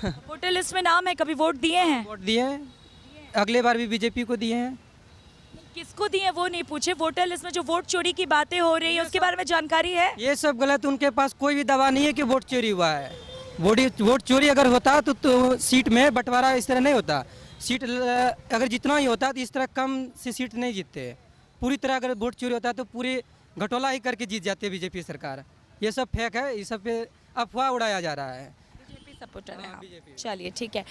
Voter list में नाम है, कभी वोट दिए हैं? वोट दिए हैं, अगले बार भी बीजेपी को दिए हैं। किसको दिए वो नहीं पूछे, वोटर लिस्ट में जो वोट चोरी की बातें हो रही है उसके बारे में जानकारी है? ये सब गलत, उनके पास कोई भी दावा नहीं है कि वोट चोरी हुआ है। वोट चोरी अगर होता तो सीट में बंटवारा इस तरह नहीं होता। सीट अगर जितना ही होता तो इस तरह कम से सीट नहीं जीतते। पूरी तरह अगर वोट चोरी होता तो पूरे घटोला ही करके जीत जाती है बीजेपी सरकार। ये सब फेक है, ये सब पे अफवाह उड़ाया जा रहा है। बीजेपी सपोर्टर है आप? चलिए ठीक है।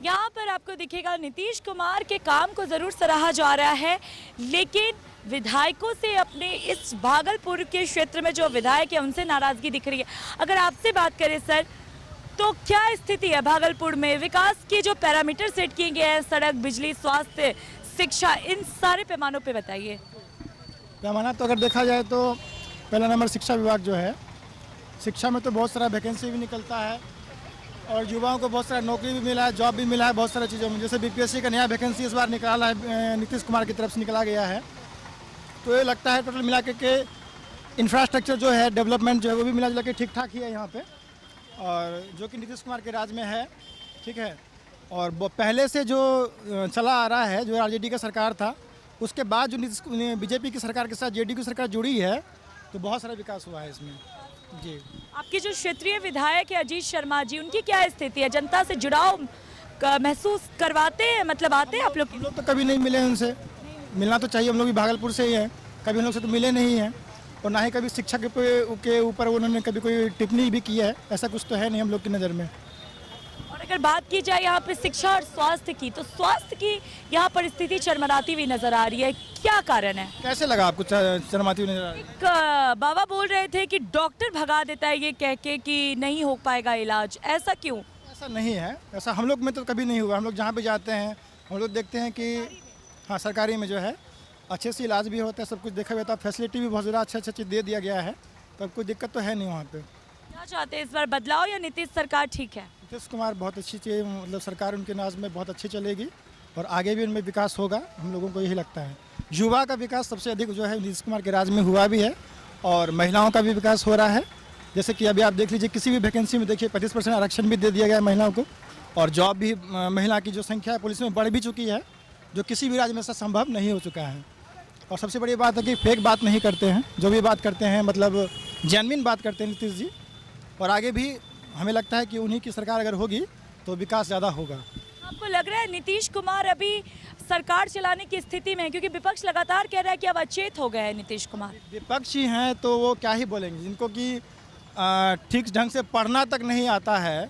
यहाँ पर आपको दिखेगा नीतीश कुमार के काम को ज़रूर सराहा जा रहा है, लेकिन विधायकों से अपने इस भागलपुर के क्षेत्र में जो विधायक है उनसे नाराज़गी दिख रही है। अगर आपसे बात करें सर, तो क्या स्थिति है भागलपुर में? विकास के जो पैरामीटर सेट किए गए हैं, सड़क, बिजली, स्वास्थ्य, शिक्षा, इन सारे पैमानों पे बताइए। पैमाना तो अगर देखा जाए तो पहला नंबर शिक्षा विभाग जो है, शिक्षा में तो बहुत सारा वैकेंसी भी निकलता है और युवाओं को बहुत सारा नौकरी भी मिला है, जॉब भी मिला है बहुत सारी चीज़ों में। जैसे बीपीएससी का नया वैकेंसी इस बार निकाला है, नीतीश कुमार की तरफ से निकाला गया है। तो ये लगता है टोटल मिला के इंफ्रास्ट्रक्चर जो है, डेवलपमेंट जो है वो भी मिला जुला के ठीक ठाक ही है यहाँ पे, और जो कि नीतीश कुमार के राज में है, ठीक है। और वो पहले से जो चला आ रहा है, जो आरजेडी का सरकार था, उसके बाद जो बीजेपी की सरकार के साथ जेडीयू की सरकार जुड़ी है, तो बहुत सारा विकास हुआ है इसमें जी। आपके जो क्षेत्रीय विधायक है अजीत शर्मा जी, उनकी क्या स्थिति है? जनता से जुड़ाव महसूस करवाते हैं, मतलब आते हैं आप लोग? हम लोग तो कभी नहीं मिले हैं उनसे, मिलना तो चाहिए, हम लोग भी भागलपुर से ही हैं, कभी हम लोग से तो मिले नहीं हैं, और ना ही कभी शिक्षा के ऊपर उन्होंने कभी कोई टिप्पणी भी की है, ऐसा कुछ तो है नहीं हम लोग की नज़र में। और अगर बात की जाए यहाँ पे शिक्षा और स्वास्थ्य की, तो स्वास्थ्य की यहाँ पर स्थिति चरमराती हुई नजर आ रही है, क्या कारण है? कैसे लगा आपको चरमराती हुई नजर आ रही है? एक बाबा बोल रहे थे कि डॉक्टर भगा देता है ये कह के कि नहीं हो पाएगा इलाज, ऐसा क्यों? ऐसा नहीं है, ऐसा हम लोग में तो कभी नहीं हुआ। हम लोग जहाँ पे जाते हैं हम लोग देखते हैं कि हाँ, सरकारी में जो है अच्छे से इलाज भी होता है, सब कुछ देखा जाता है, फैसिलिटी भी बहुत ज़्यादा अच्छा चीज़ दे दिया गया है, तो कोई दिक्कत तो है नहीं वहाँ पे। क्या चाहते हैं इस बार, बदलाव या नीतीश सरकार ठीक है? नीतीश कुमार बहुत अच्छी चीज़, मतलब सरकार उनके नाज में बहुत अच्छी चलेगी और आगे भी उनमें विकास होगा, हम लोगों को यही लगता है। युवा का विकास सबसे अधिक जो है नीतीश कुमार के राज में हुआ भी है, और महिलाओं का भी विकास हो रहा है। जैसे कि अभी आप देख लीजिए, किसी भी वैकेंसी में देखिए 25% आरक्षण भी दे दिया गया है महिलाओं को, और जॉब भी महिला की जो संख्या है पुलिस में बढ़ भी चुकी है, जो किसी भी राज्य में ऐसा संभव नहीं हो चुका है। और सबसे बड़ी बात है कि फेक बात नहीं करते हैं, जो भी बात करते हैं मतलब जेन्युइन बात करते हैं नीतीश जी, और आगे भी हमें लगता है कि उन्हीं की सरकार अगर होगी तो विकास ज़्यादा होगा। आपको लग रहा है नीतीश कुमार अभी सरकार चलाने की स्थिति में है, क्योंकि विपक्ष लगातार कह रहा है कि अब अचेत हो गए हैं नीतीश कुमार? विपक्षी हैं तो वो क्या ही बोलेंगे, जिनको कि ठीक ढंग से पढ़ना तक नहीं आता है,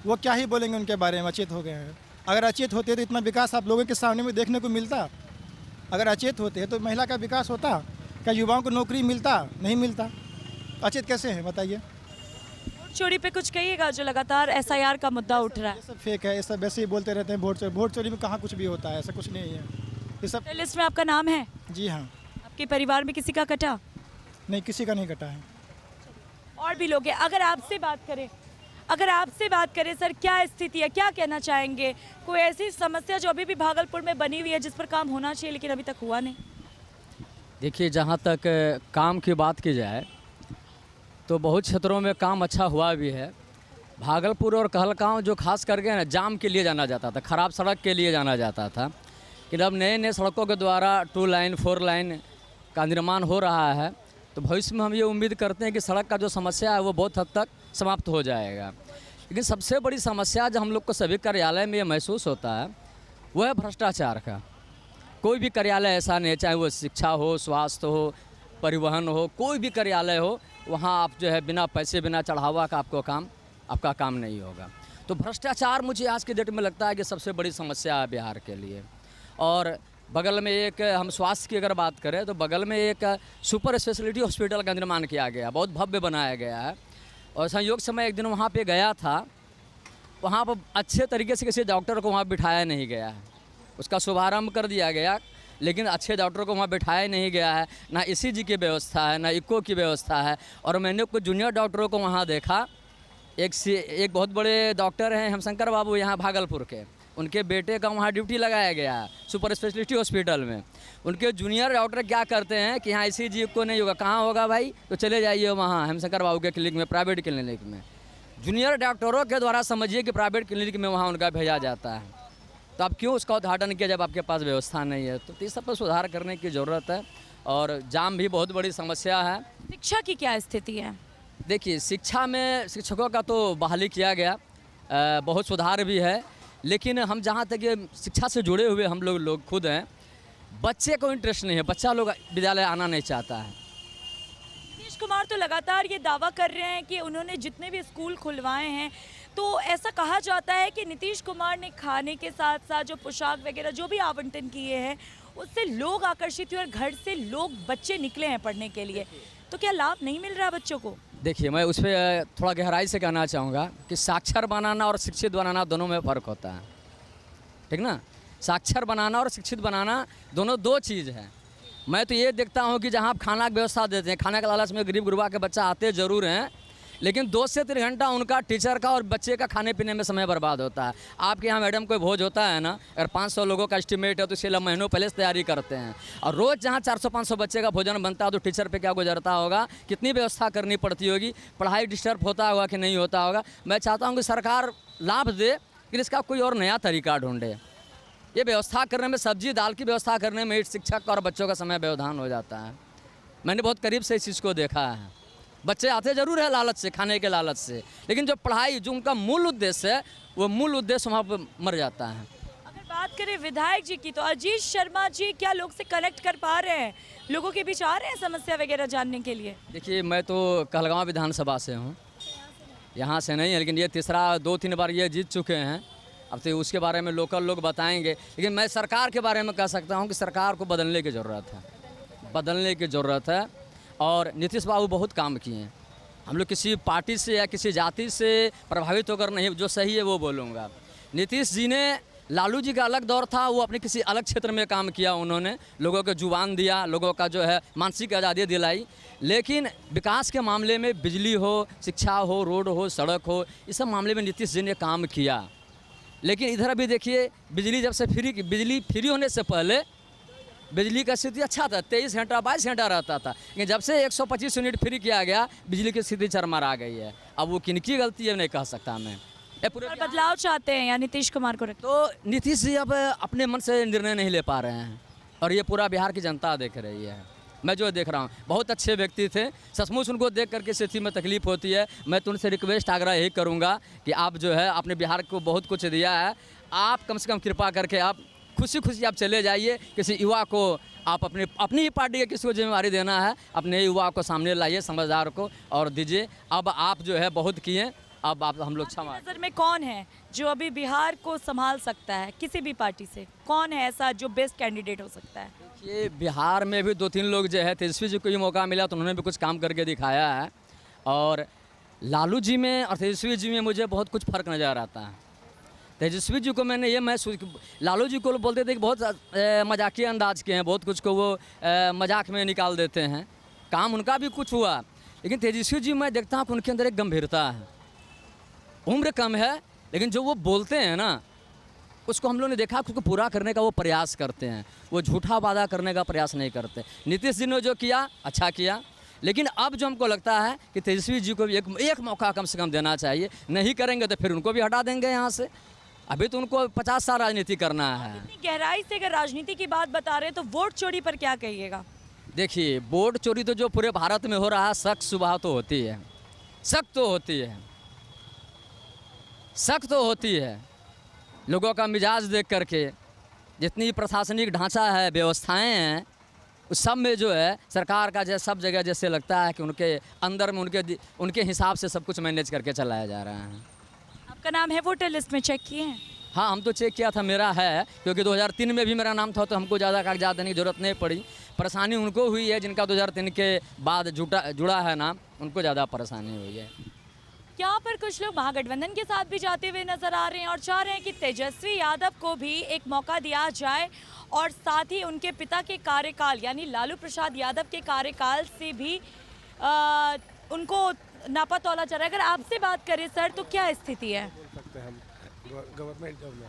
वो क्या ही बोलेंगे उनके बारे में, अचेत हो गए हैं। अगर अचेत होते तो इतना विकास आप लोगों के सामने में देखने को मिलता? अगर अचेत होते तो महिला का विकास होता? क्या युवाओं को नौकरी मिलता? नहीं मिलता। अचेत कैसे है बताइए? वोट चोरी पे कुछ कहिएगा, जो लगातार एसआईआर का मुद्दा उठ रहा है? ये सब फेक है, ये सब वैसे ही बोलते रहते हैं। वोट चोरी में कहाँ कुछ भी होता है, ऐसा कुछ नहीं है ये सब। लिस्ट में आपका नाम है? जी हाँ। आपके परिवार में किसी का कटा? नहीं, किसी का नहीं कटा है। और भी लोग हैं। अगर आपसे बात करें सर, क्या स्थिति है, क्या कहना चाहेंगे? कोई ऐसी समस्या जो अभी भी भागलपुर में बनी हुई है जिस पर काम होना चाहिए लेकिन अभी तक हुआ नहीं? देखिए, जहाँ तक काम की बात की जाए तो बहुत क्षेत्रों में काम अच्छा हुआ भी है। भागलपुर और कहलगांव जो खास करके ना जाम के लिए जाना जाता था, ख़राब सड़क के लिए जाना जाता था, कि अब नए नए सड़कों के द्वारा 2 लाइन 4 लाइन का निर्माण हो रहा है, तो भविष्य में हम ये उम्मीद करते हैं कि सड़क का जो समस्या है वो बहुत हद तक समाप्त हो जाएगा। लेकिन सबसे बड़ी समस्या जो हम लोग को सभी कार्यालय में ये महसूस होता है वो है भ्रष्टाचार का। कोई भी कार्यालय ऐसा नहीं, चाहे वो शिक्षा हो, स्वास्थ्य हो, परिवहन हो, कोई भी कार्यालय हो, वहाँ आप जो है बिना पैसे बिना चढ़ावा का आपका काम नहीं होगा। तो भ्रष्टाचार मुझे आज के डेट में लगता है कि सबसे बड़ी समस्या है बिहार के लिए। और बगल में एक, हम स्वास्थ्य की अगर बात करें तो बगल में एक सुपर स्पेशलिटी हॉस्पिटल का निर्माण किया गया, बहुत भव्य बनाया गया है। और संयोग से मैं एक दिन वहाँ पे गया था, वहाँ पर अच्छे तरीके से किसी डॉक्टर को वहाँ बिठाया नहीं गया है। उसका शुभारंभ कर दिया गया लेकिन अच्छे डॉक्टर को वहाँ बिठाया नहीं गया है, ना ईसीजी की व्यवस्था है, ना इको की व्यवस्था है। और मैंने कुछ जूनियर डॉक्टरों को वहाँ देखा, एक बहुत बड़े डॉक्टर हैं हेमशंकर बाबू यहाँ भागलपुर के, उनके बेटे का वहाँ ड्यूटी लगाया गया है सुपर स्पेशलिटी हॉस्पिटल में। उनके जूनियर डॉक्टर क्या करते हैं कि यहाँ ईसीजी को नहीं होगा, कहाँ होगा भाई, तो चले जाइए वहाँ हेमशंकर बाबू के क्लिनिक में, प्राइवेट क्लिनिक में। जूनियर डॉक्टरों के द्वारा समझिए कि प्राइवेट क्लिनिक में वहाँ उनका भेजा जाता है। तो अब क्यों उसका उद्घाटन किया जब आपके पास व्यवस्था नहीं है? तो इस सब पर सुधार करने की ज़रूरत है। और जाम भी बहुत बड़ी समस्या है। शिक्षा की क्या स्थिति है? देखिए, शिक्षा में शिक्षकों का तो बहाली किया गया, बहुत सुधार भी है। लेकिन हम जहाँ तक ये शिक्षा से जुड़े हुए हम लोग खुद हैं, बच्चे को इंटरेस्ट नहीं है, बच्चा लोग विद्यालय आना नहीं चाहता है। नीतीश कुमार तो लगातार ये दावा कर रहे हैं कि उन्होंने जितने भी स्कूल खुलवाए हैं, तो ऐसा कहा जाता है कि नीतीश कुमार ने खाने के साथ साथ जो पोशाक वगैरह जो भी आवंटन किए हैं, उससे लोग आकर्षित हुए और घर से लोग बच्चे निकले हैं पढ़ने के लिए। तो क्या लाभ नहीं मिल रहा बच्चों को? देखिए, मैं उस पर थोड़ा गहराई से कहना चाहूँगा कि साक्षर बनाना और शिक्षित बनाना दोनों में फ़र्क होता है, ठीक ना। साक्षर बनाना और शिक्षित बनाना दोनों दो चीज़ है। मैं तो ये देखता हूँ कि जहाँ आप खाना की व्यवस्था देते हैं, खाने के लालच में गरीब गुरबा के बच्चा आते ज़रूर हैं, लेकिन 2 से 3 घंटा उनका टीचर का और बच्चे का खाने पीने में समय बर्बाद होता है। आपके यहाँ मैडम कोई भोज होता है ना, अगर 500 लोगों का एस्टिमेट है तो इसके लिए महीनों पहले से तैयारी करते हैं। और रोज़ जहाँ 400-500 बच्चे का भोजन बनता है तो टीचर पे क्या गुजरता होगा, कितनी व्यवस्था करनी पड़ती होगी, पढ़ाई डिस्टर्ब होता होगा कि नहीं होता होगा। मैं चाहता हूँ कि सरकार लाभ दे, लेकिन इसका कोई और नया तरीका ढूंढे। ये व्यवस्था करने में, सब्जी दाल की व्यवस्था करने में शिक्षक और बच्चों का समय व्यवधान हो जाता है। मैंने बहुत करीब से इस चीज़ को देखा है। बच्चे आते ज़रूर है लालच से, खाने के लालच से, लेकिन जो पढ़ाई, जो उनका मूल उद्देश्य है, वो मूल उद्देश्य वहाँ पर मर जाता है। अगर बात करें विधायक जी की, तो अजीत शर्मा जी क्या लोग से कनेक्ट कर पा रहे हैं, लोगों के बीच आ रहे हैं समस्या वगैरह जानने के लिए? देखिए, मैं तो कहलगांव विधानसभा से हूँ, यहाँ से नहीं है, लेकिन ये तीसरा 2-3 बार ये जीत चुके हैं। अब तो उसके बारे में लोकल लोग बताएंगे, लेकिन मैं सरकार के बारे में कह सकता हूँ कि सरकार को बदलने की ज़रूरत है, बदलने की ज़रूरत है। और नीतीश बाबू बहुत काम किए हैं। हम लोग किसी पार्टी से या किसी जाति से प्रभावित होकर नहीं, जो सही है वो बोलूँगा। नीतीश जी ने, लालू जी का अलग दौर था, वो अपने किसी अलग क्षेत्र में काम किया, उन्होंने लोगों को जुबान दिया, लोगों का जो है मानसिक आज़ादी दिलाई। लेकिन विकास के मामले में बिजली हो, शिक्षा हो, रोड हो, सड़क हो, इस सब मामले में नीतीश जी ने काम किया। लेकिन इधर अभी देखिए, बिजली जब से बिजली फ्री होने से पहले बिजली का स्थिति अच्छा था, 23 घंटा 22 घंटा रहता था, लेकिन जब से 125 यूनिट फ्री किया गया, बिजली की स्थिति चरमरा गई है। अब वो किनकी गलती है नहीं कह सकता मैं। ये पूरे बदलाव चाहते हैं या नीतीश कुमार को रखते? तो नीतीश जी अब अपने मन से निर्णय नहीं ले पा रहे हैं, और ये पूरा बिहार की जनता देख रही है। मैं जो देख रहा हूँ, बहुत अच्छे व्यक्ति थे, सचमुच उनको देख करके स्थिति में तकलीफ होती है। मैं तो उनसे रिक्वेस्ट आग्रह यही करूँगा कि आप जो है, आपने बिहार को बहुत कुछ दिया है, आप कम से कम कृपा करके आप खुशी खुशी आप चले जाइए। किसी युवा को आप अपनी ही पार्टी के किसी को जिम्मेवारी देना है, अपने युवा को सामने लाइए, समझदार को, और दीजिए। अब आप जो है बहुत किए, अब आप हम लोग क्षमा। नज़र में कौन है जो अभी बिहार को संभाल सकता है किसी भी पार्टी से? कौन है ऐसा जो बेस्ट कैंडिडेट हो सकता है? ये बिहार में भी 2-3 लोग जो है, तेजस्वी जी को ये मौका मिला तो उन्होंने भी कुछ काम करके दिखाया है। और लालू जी में और तेजस्वी जी में मुझे बहुत कुछ फ़र्क नज़र आता है। तेजस्वी जी को मैंने ये महसूस, लालू जी को बोलते थे कि बहुत मजाकिया अंदाज के हैं, बहुत कुछ को वो मजाक में निकाल देते हैं। काम उनका भी कुछ हुआ, लेकिन तेजस्वी जी मैं देखता हूँ कि उनके अंदर एक गंभीरता है। उम्र कम है, लेकिन जो वो बोलते हैं ना, उसको हम लोगों ने देखा कि उसको पूरा करने का वो प्रयास करते हैं। वो झूठा वादा करने का प्रयास नहीं करते। नीतीश जी ने जो किया अच्छा किया, लेकिन अब जो हमको लगता है कि तेजस्वी जी को भी एक मौका कम से कम देना चाहिए। नहीं करेंगे तो फिर उनको भी हटा देंगे यहाँ से। अभी तो उनको 50 साल राजनीति करना है। इतनी गहराई से अगर राजनीति की बात बता रहे हैं तो वोट चोरी पर क्या कहिएगा? देखिए, वोट चोरी तो जो पूरे भारत में हो रहा है, सख्त सुबह तो होती है, सख्त तो होती है, सख्त तो होती है। लोगों का मिजाज देख करके, जितनी प्रशासनिक ढांचा है, व्यवस्थाएं हैं, उस सब में जो है सरकार का जैसे सब जगह जैसे लगता है कि उनके अंदर में उनके हिसाब से सब कुछ मैनेज करके चलाया जा रहा है। आपका नाम है वोटर लिस्ट में, चेक किए हैं? हाँ, हम तो चेक किया था, मेरा है, क्योंकि 2003 में भी मेरा नाम था, तो हमको ज़्यादा कागजात देने की ज़रूरत नहीं पड़ी। परेशानी उनको हुई है जिनका 2003 के बाद जुड़ा है नाम, उनको ज़्यादा परेशानी हुई है। यहाँ पर कुछ लोग महागठबंधन के साथ भी जाते हुए नजर आ रहे हैं और चाह रहे हैं कि तेजस्वी यादव को भी एक मौका दिया जाए, और साथ ही उनके पिता के कार्यकाल यानी लालू प्रसाद यादव के कार्यकाल से भी उनको नापा तोला जा रहा है। अगर आपसे बात करें सर, तो क्या स्थिति है? सकते हैं हम गवर्नमेंट जॉब में